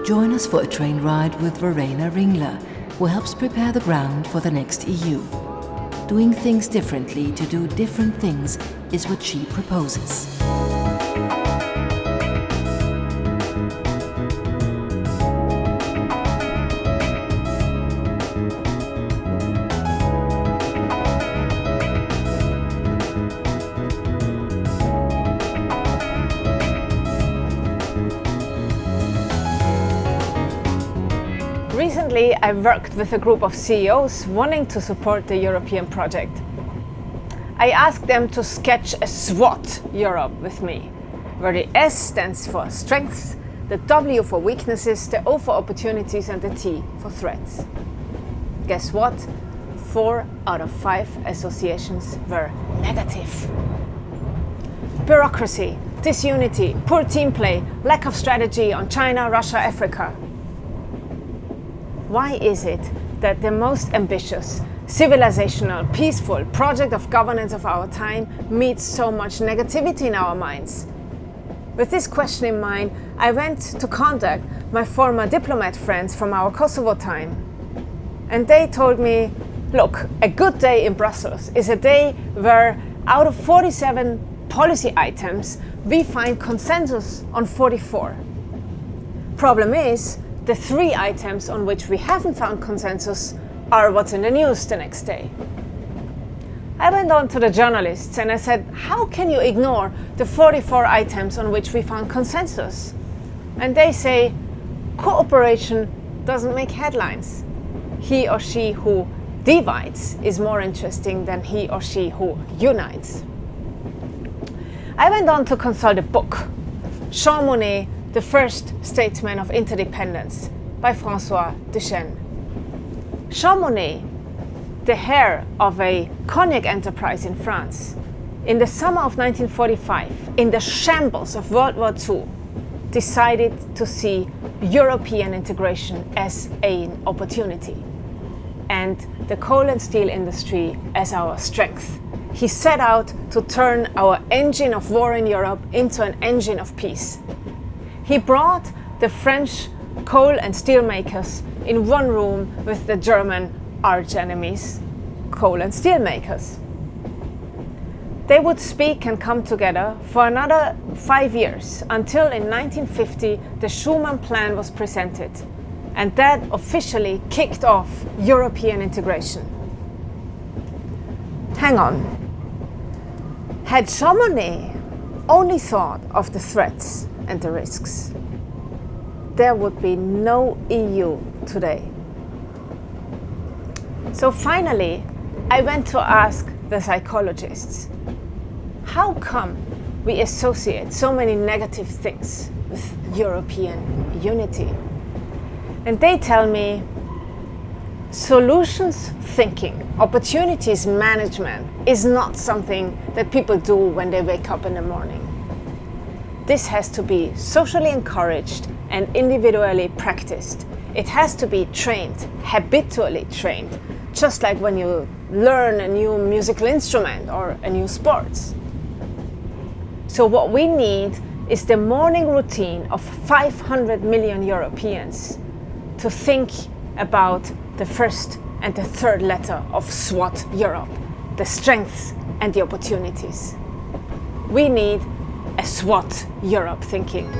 Join us for a train ride with Verena Ringler, who helps prepare the ground for the next EU. Doing things differently to do different things is what she proposes. Recently, I worked with a group of CEOs wanting to support the European project. I asked them to sketch a SWOT Europe with me, where the S stands for strengths, the W for weaknesses, the O for opportunities, and the T for threats. Guess what? 4 out of 5 associations were negative. Bureaucracy, disunity, poor team play, lack of strategy on China, Russia, Africa. Why is it that the most ambitious, civilizational, peaceful project of governance of our time meets so much negativity in our minds? With this question in mind, I went to contact my former diplomat friends from our Kosovo time. And they told me, look, a good day in Brussels is a day where out of 47 policy items, we find consensus on 44. Problem is, the 3 items on which we haven't found consensus are what's in the news the next day. I went on to the journalists and I said, how can you ignore the 44 items on which we found consensus? And they say, cooperation doesn't make headlines. He or she who divides is more interesting than he or she who unites. I went on to consult a book, Jean Monnet, The First Statesman of Interdependence, by François Duchêne. Jean Monnet, the heir of a cognac enterprise in France, in the summer of 1945, in the shambles of World War II, decided to see European integration as an opportunity and the coal and steel industry as our strength. He set out to turn our engine of war in Europe into an engine of peace. He brought the French coal and steel makers in one room with the German arch enemies, coal and steel makers. They would speak and come together for another 5 years until in 1950 the Schuhman-Plan was presented, and that officially kicked off European integration. Hang on. Had Jean Monnet only thought of the threats and the risks, there would be no EU today. So finally, I went to ask the psychologists, how come we associate so many negative things with European unity? And they tell me, solutions thinking, opportunities management is not something that people do when they wake up in the morning. This has to be socially encouraged and individually practiced. It has to be trained, habitually trained, just like when you learn a new musical instrument or a new sport. So what we need is the morning routine of 500 million Europeans to think about the first and the third letter of SWOT Europe, the strengths and the opportunities. We need a SWOT Europe thinking.